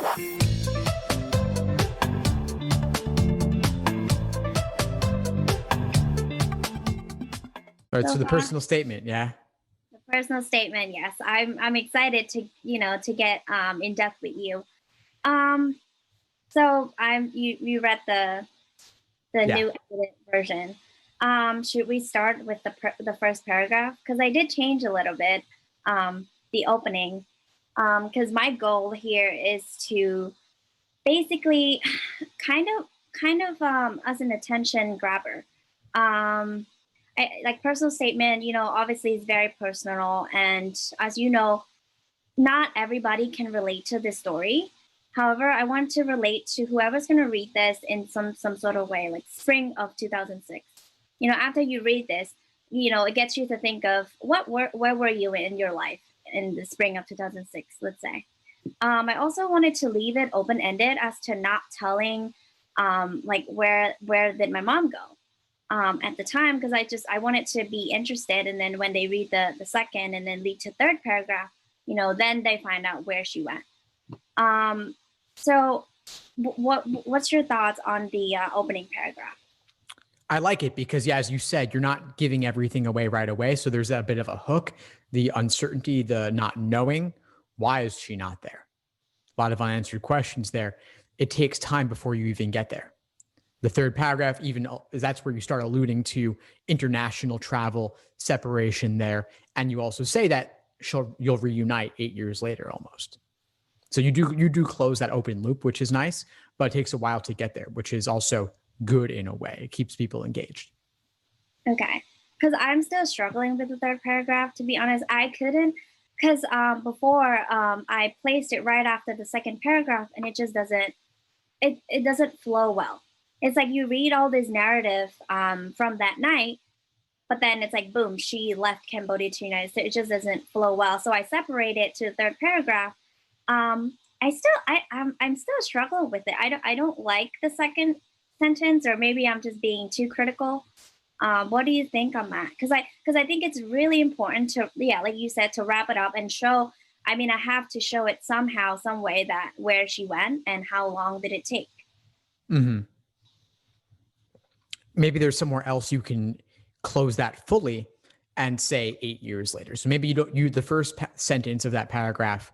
All right, So so the personal statement, yeah. the personal statement, yes, I'm excited to to get in depth with you. Um, so you read the Yeah. new edited version. Should we start with the first paragraph? Because I did change a little bit the opening. Because my goal here is to basically kind of as an attention grabber. Like personal statement, obviously is very personal, and as you know, not everybody can relate to this story. However, I want to relate to whoever's going to read this in some sort of way, like spring of 2006. After you read this, it gets you to think of where were you in your life in the spring of 2006, let's say. I also wanted to leave it open ended as to not telling, like where did my mom go at the time, because I wanted to be interested, and then when they read the second and then lead to third paragraph, then they find out where she went. So, what's your thoughts on the opening paragraph? I like it because, yeah, as you said, you're not giving everything away right away. So there's a bit of a hook, the uncertainty, the not knowing. Why is she not there? A lot of unanswered questions there. It takes time before you even get there. The third paragraph, even that's where you start alluding to international travel, separation there. And you also say that you'll reunite 8 years later almost. So you do close that open loop, which is nice, but it takes a while to get there, which is also good in a way. It keeps people engaged. Okay, because I'm still struggling with the third paragraph. To be honest, I couldn't, because before I placed it right after the second paragraph, and it just doesn't it doesn't flow well. It's like you read all this narrative from that night, but then it's like boom, she left Cambodia to United States. It just doesn't flow well. So I separate it to the third paragraph. I'm still struggling with it. I don't like the second sentence, or maybe I'm just being too critical. What do you think on that? Because I think it's really important to, yeah, like you said, to wrap it up and show. I mean, I have to show it somehow, some way, that where she went and how long did it take. Mm-hmm. Maybe there's somewhere else you can close that fully and say 8 years later. So maybe the first sentence of that paragraph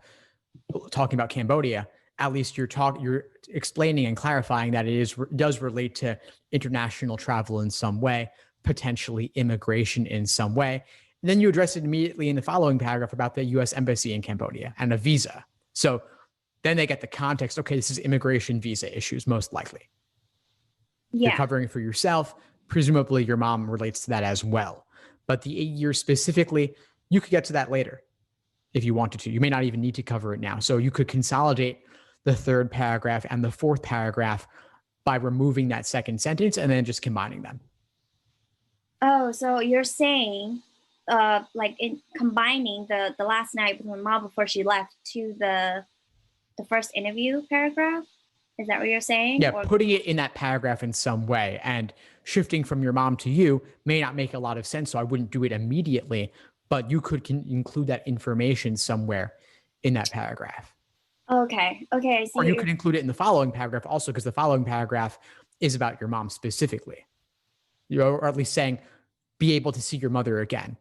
talking about Cambodia, at least you're explaining and clarifying that does relate to international travel in some way, potentially immigration in some way. And then you address it immediately in the following paragraph about the U.S. Embassy in Cambodia and a visa. So then they get the context. Okay, this is immigration visa issues, most likely. You're Yeah. covering for yourself. Presumably your mom relates to that as well. But the 8 years specifically, you could get to that later if you wanted to. You may not even need to cover it now. So you could consolidate the third paragraph and the fourth paragraph by removing that second sentence and then just combining them. Oh, so you're saying, like in combining the last night with my mom before she left to the first interview paragraph? Is that what you're saying? Yeah, Or putting it in that paragraph in some way and shifting from your mom to you may not make a lot of sense. So I wouldn't do it immediately, but you could include that information somewhere in that paragraph. okay, okay, I see Or what you you're. could include it in the following paragraph also, because the following paragraph is about your mom specifically. Or at least saying, be able to see your mother again.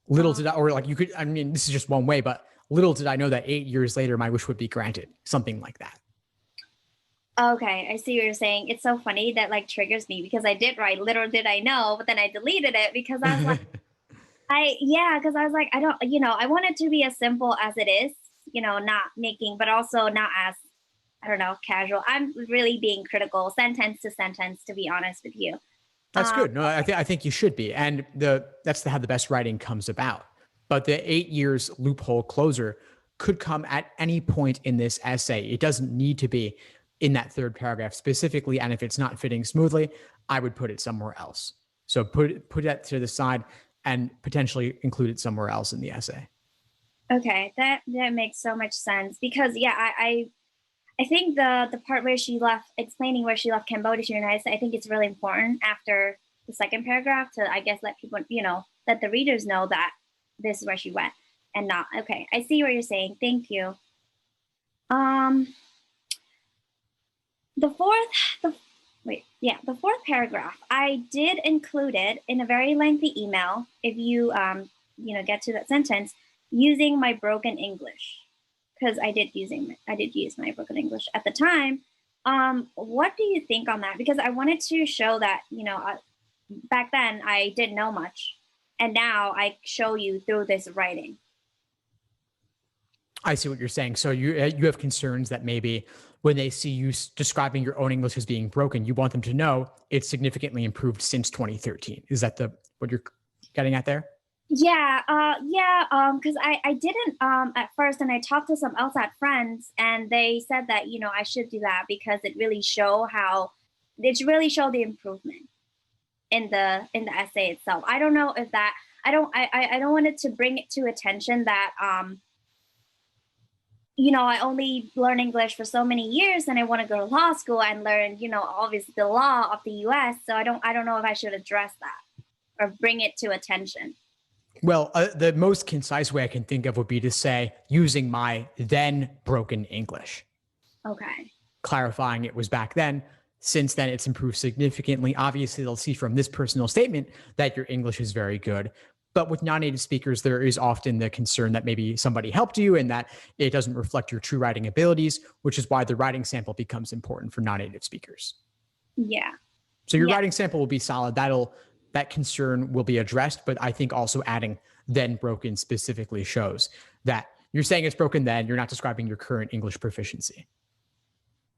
Little did I, or like you could, I mean, this is just one way, but little did I know that 8 years later, my wish would be granted. Something like that. Okay, I see what you're saying. It's so funny that like triggers me because I did write little did I know, but then I deleted it because I was like, yeah, because I was like, I don't, I want it to be as simple as it is, not making, but also not as, I don't know, casual. I'm really being critical, sentence to sentence, to be honest with you. That's Um, good. No, I think you should be. And that's how the best writing comes about. But the 8 years loophole closer could come at any point in this essay. It doesn't need to be in that third paragraph specifically. And if it's not fitting smoothly, I would put it somewhere else. So put that to the side and potentially include it somewhere else in the essay. okay, that makes so much sense because yeah, I think the part where she left, explaining where she left Cambodia to the United States, I think it's really important after the second paragraph to, I guess, let people, let the readers know that this is where she went and not. Okay, I see what you're saying. Thank you. Um, the fourth, the the fourth paragraph, I did include it in a very lengthy email. If you, get to that sentence, using my broken English, because I did use my broken English at the time. What do you think on that? Because I wanted to show that, back then I didn't know much, and now I show you through this writing. I see what you're saying. So you have concerns that maybe when they see you describing your own English as being broken, you want them to know it's significantly improved since 2013. Is that the what you're getting at there? Because I didn't at first, and I talked to some outside friends, and they said that I should do that because it really show the improvement in the essay itself. I don't know if that I don't want it to bring it to attention that I only learn English for so many years, and I want to go to law school and learn obviously the law of the U.S. So I don't know if I should address that or bring it to attention. Well, the most concise way I can think of would be to say using my then broken English, Okay. clarifying it was back then. Since then, it's improved significantly. Obviously, they'll see from this personal statement that your English is very good. But with non-native speakers, there is often the concern that maybe somebody helped you and that it doesn't reflect your true writing abilities, which is why the writing sample becomes important for non-native speakers. Yeah. So your Yeah. writing sample will be solid. That concern will be addressed. But I think also adding then broken specifically shows that you're saying it's broken then, you're not describing your current English proficiency.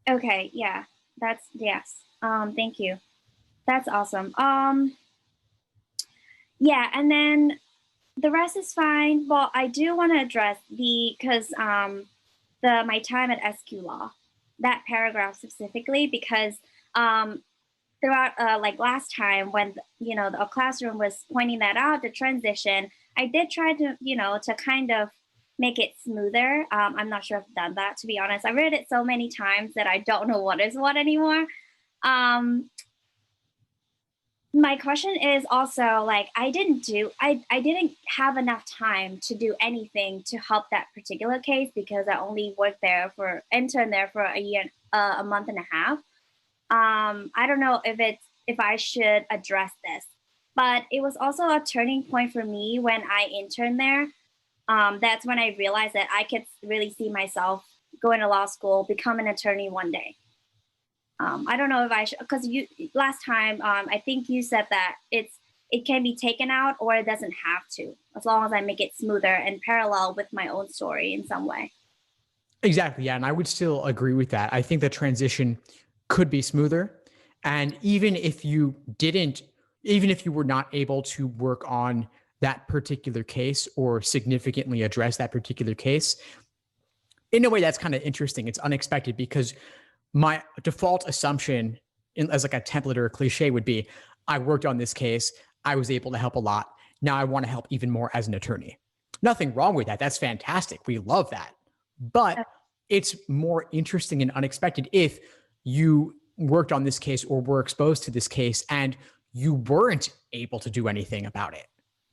Okay. Yeah. That's yes. Thank you. That's awesome. Yeah, and then the rest is fine. Well, I do want to address because the my time at SQ Law, that paragraph specifically, because um, throughout like last time when the classroom was pointing that out, the transition, I did try to to kind of make it smoother. I'm not sure if I've done that, to be honest. I read it so many times that I don't know what is what anymore. Um, my question is also like I didn't have enough time to do anything to help that particular case because I only worked there for intern there for a year, a month and a half. I don't know if I should address this, but it was also a turning point for me when I interned there. That's when I realized that I could really see myself going to law school, become an attorney one day. I don't know if I should, because you last time I think you said that it can be taken out or it doesn't have to, as long as I make it smoother and parallel with my own story in some way. Exactly. Yeah. And I would still agree with that. I think the transition could be smoother. And even if you were not able to work on that particular case or significantly address that particular case, in a way that's kind of interesting. It's unexpected because my default assumption as like a template or a cliche would be, I worked on this case. I was able to help a lot. Now I want to help even more as an attorney. Nothing wrong with that. That's fantastic. We love that. But it's more interesting and unexpected if you worked on this case or were exposed to this case and you weren't able to do anything about it.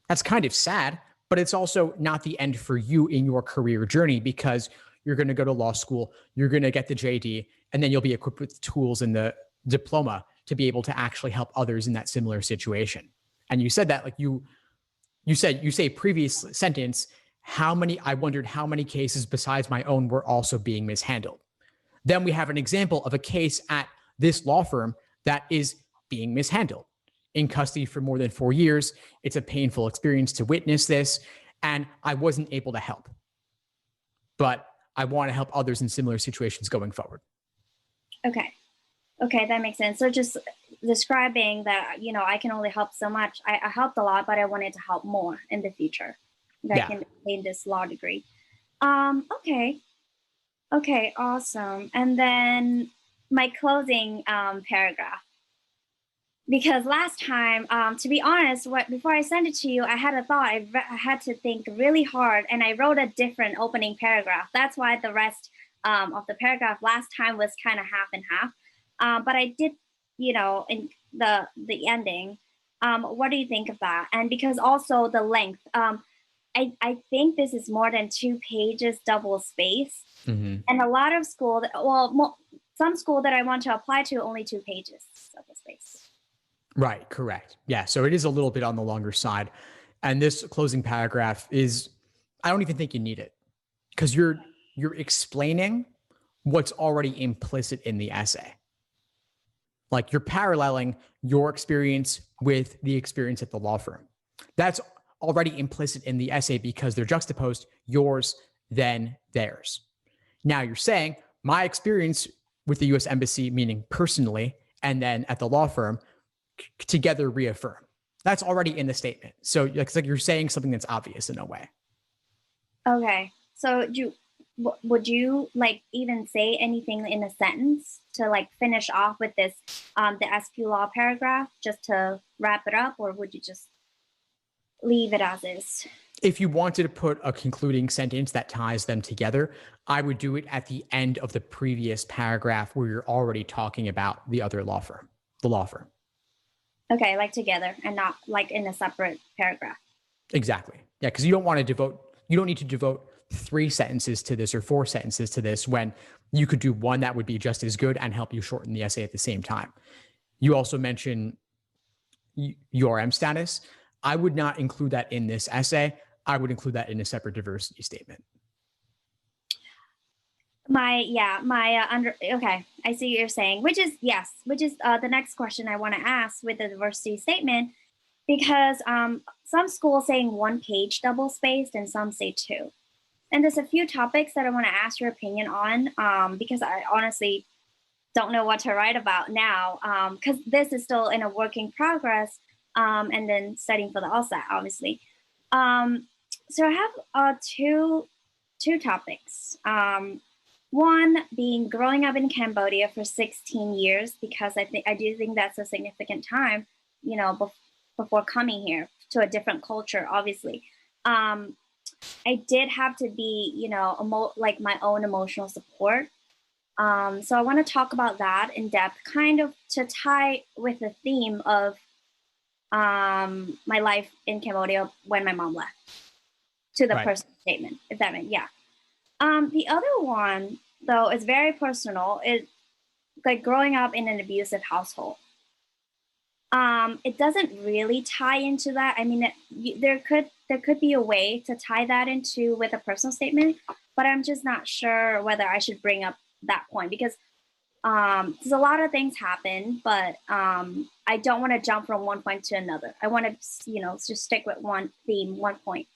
That's kind of sad, but it's also not the end for you in your career journey because you're going to go to law school, you're going to get the JD, and then you'll be equipped with tools in the diploma to be able to actually help others in that similar situation. And you said that like you say previous sentence, I wondered how many cases besides my own were also being mishandled. Then we have an example of a case at this law firm that is being mishandled in custody for more than 4 years. It's a painful experience to witness this, and I wasn't able to help. But I want to help others in similar situations going forward. Okay. Okay, that makes sense. So just describing that, I can only help so much. I helped a lot, but I wanted to help more in the future that I can obtain this law degree. Okay. Okay, awesome. And then my closing paragraph. Because last time, to be honest, before I sent it to you, I had a thought. I had to think really hard, and I wrote a different opening paragraph. That's why the rest of the paragraph last time was kind of half and half. But I did, in the ending. What do you think of that? And because also the length. I think this is more than 2 pages double space. Hmm. And a lot of school, some school that I want to apply to, only 2 pages double space. Right, correct. Yeah, so it is a little bit on the longer side. And this closing paragraph is, I don't even think you need it because you're explaining what's already implicit in the essay. Like you're paralleling your experience with the experience at the law firm. That's already implicit in the essay because they're juxtaposed, yours, then theirs. Now you're saying my experience with the US Embassy, meaning personally, and then at the law firm, together reaffirm. That's already in the statement. So it's like you're saying something that's obvious in a way. Okay. So would you like even say anything in a sentence to like finish off with this the SQ law paragraph just to wrap it up, or would you just leave it as is? If you wanted to put a concluding sentence that ties them together, I would do it at the end of the previous paragraph where you're already talking about the other law firm, the law firm. Okay, like together and not like in a separate paragraph. Exactly. Yeah, because you don't need to devote 3 sentences to this or 4 sentences to this when you could do one that would be just as good and help you shorten the essay at the same time. You also mentioned URM status. I would not include that in this essay. I would include that in a separate diversity statement. Okay, I see what you're saying, which is the next question I want to ask with the diversity statement, because some schools saying 1 page double spaced and some say 2. And there's a few topics that I want to ask your opinion on, because I honestly don't know what to write about now, because this is still in a working progress, and then studying for the LSAT, obviously. So I have two topics. One being growing up in Cambodia for 16 years, because I do think that's a significant time, before coming here to a different culture, obviously. I did have to be, like my own emotional support. So I want to talk about that in depth, kind of to tie with the theme of my life in Cambodia when my mom left, to the Right. personal statement, if that meant, yeah. The other one, though, is very personal. It's like growing up in an abusive household. It doesn't really tie into that. I mean, there could be a way to tie that into with a personal statement, but I'm just not sure whether I should bring up that point because there's a lot of things happen, but I don't want to jump from one point to another. I want to, just stick with one theme, one point.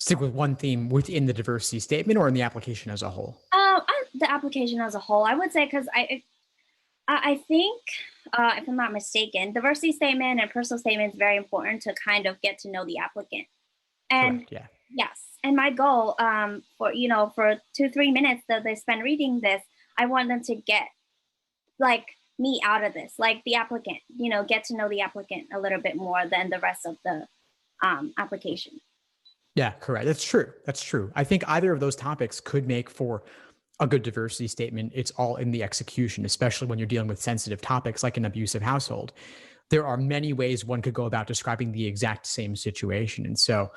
Stick with one theme within the diversity statement or in the application as a whole? The application as a whole, I would say, because I think, if I'm not mistaken, diversity statement and personal statement is very important to kind of get to know the applicant. And Correct, yeah. yes, and my goal for 2-3 minutes that they spend reading this, I want them to get like me out of this, like the applicant, get to know the applicant a little bit more than the rest of the application. Yeah, correct. That's true. That's true. I think either of those topics could make for a good diversity statement. It's all in the execution, especially when you're dealing with sensitive topics like an abusive household. There are many ways one could go about describing the exact same situation. And so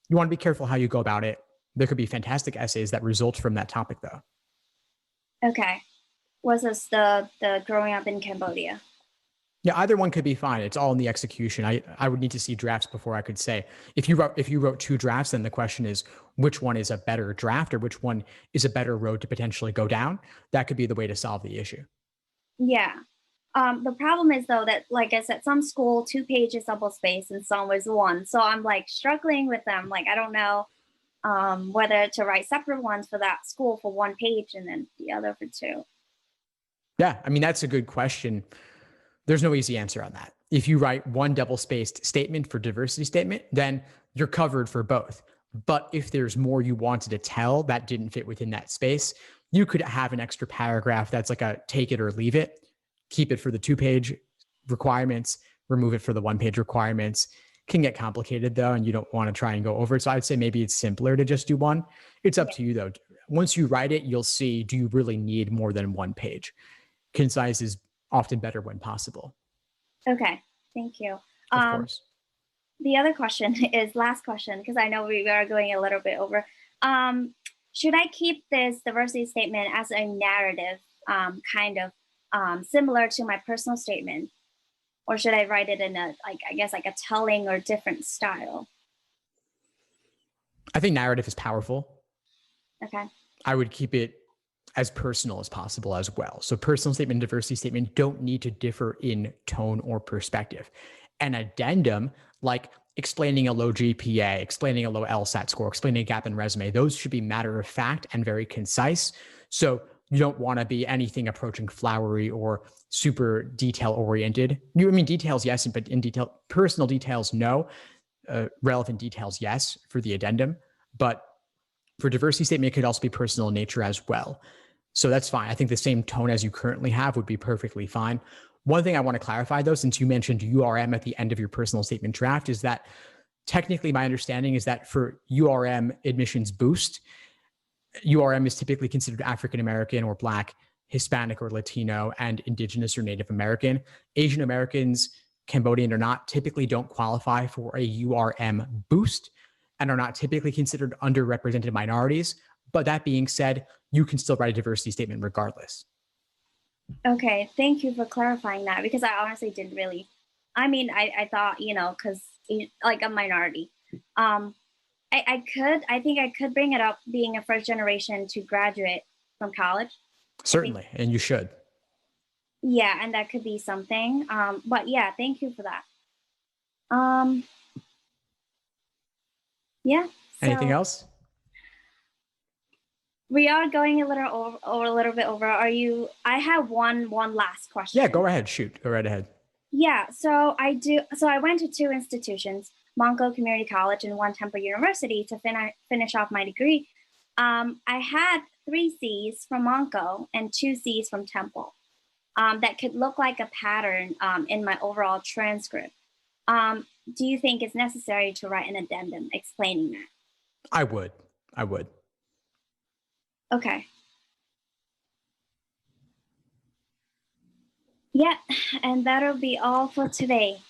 you want to be careful how you go about it. There could be fantastic essays that result from that topic, though. Okay. Was this the growing up in Cambodia? Yeah, either one could be fine. It's all in the execution. I would need to see drafts before I could say. If you wrote 2 drafts, then the question is which one is a better draft or which one is a better road to potentially go down. That could be the way to solve the issue. Yeah. The problem is though that, like I said, some school 2 pages double space and some was 1. So I'm like struggling with them. Like I don't know whether to write separate ones for that school for 1 page and then the other for 2. Yeah, I mean that's a good question. There's no easy answer on that. If you write one double-spaced statement for diversity statement, then you're covered for both. But if there's more you wanted to tell that didn't fit within that space, you could have an extra paragraph that's like a take it or leave it. Keep it for the 2-page requirements, remove it for the 1-page requirements. Can get complicated though, and you don't want to try and go over it. So I'd say maybe it's simpler to just do one. It's up to you though. Once you write it, you'll see, do you really need more than 1 page? Concise is often better when possible. Okay, thank you. Of course. the other question is last question, because I know we are going a little bit over. Should I keep this diversity statement as a narrative, kind of similar to my personal statement, or should I write it in a like a telling or different style? I think narrative is powerful. Okay. I would keep it as personal as possible as well. So personal statement and diversity statement don't need to differ in tone or perspective. An addendum, like explaining a low GPA, explaining a low LSAT score, explaining a gap in resume, those should be matter of fact and very concise. So you don't want to be anything approaching flowery or super detail oriented. I mean, details, yes, but in detail, personal details, no. Relevant details, yes, for the addendum. But for diversity statement, it could also be personal in nature as well. So that's fine. I think the same tone as you currently have would be perfectly fine. One thing I want to clarify, though, since you mentioned URM at the end of your personal statement draft, is that technically my understanding is that for URM admissions boost, URM is typically considered African American or Black, Hispanic or Latino, and Indigenous or Native American. Asian Americans, Cambodian or not, typically don't qualify for a URM boost and are not typically considered underrepresented minorities. But that being said, you can still write a diversity statement regardless. Okay, thank you for clarifying that, because I honestly didn't really. I mean, I thought, because like a minority. I think I could bring it up being a first generation to graduate from college. Certainly, and you should. Yeah, and that could be something. But yeah, thank you for that. Yeah. Anything else? We are going a little bit over. I have one last question. Yeah, go ahead. Shoot. Go right ahead. Yeah, so I went to two institutions, Monco Community College and one Temple University, to finish off my degree. I had 3 C's from Monco and 2 C's from Temple. That could look like a pattern in my overall transcript. Do you think it's necessary to write an addendum explaining that? I would. Okay. Yeah, and that'll be all for today.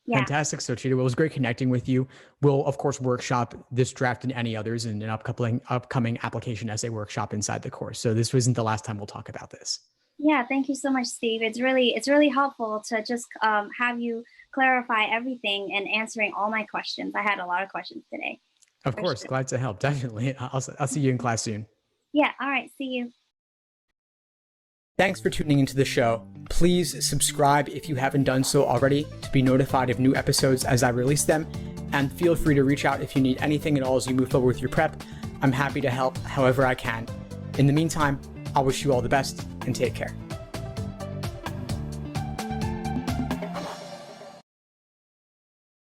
Yeah. Fantastic. So, Cheetah, well, it was great connecting with you. We'll, of course, workshop this draft and any others in an upcoming application essay workshop inside the course. So this wasn't the last time we'll talk about this. Yeah, thank you so much, Steve. It's really helpful to just have you clarify everything and answering all my questions. I had a lot of questions today. Of course, glad to help. Definitely. I'll see you in class soon. Yeah, all right, see you. Thanks for tuning into the show. Please subscribe if you haven't done so already to be notified of new episodes as I release them. And feel free to reach out if you need anything at all as you move forward with your prep. I'm happy to help however I can. In the meantime, I'll wish you all the best and take care.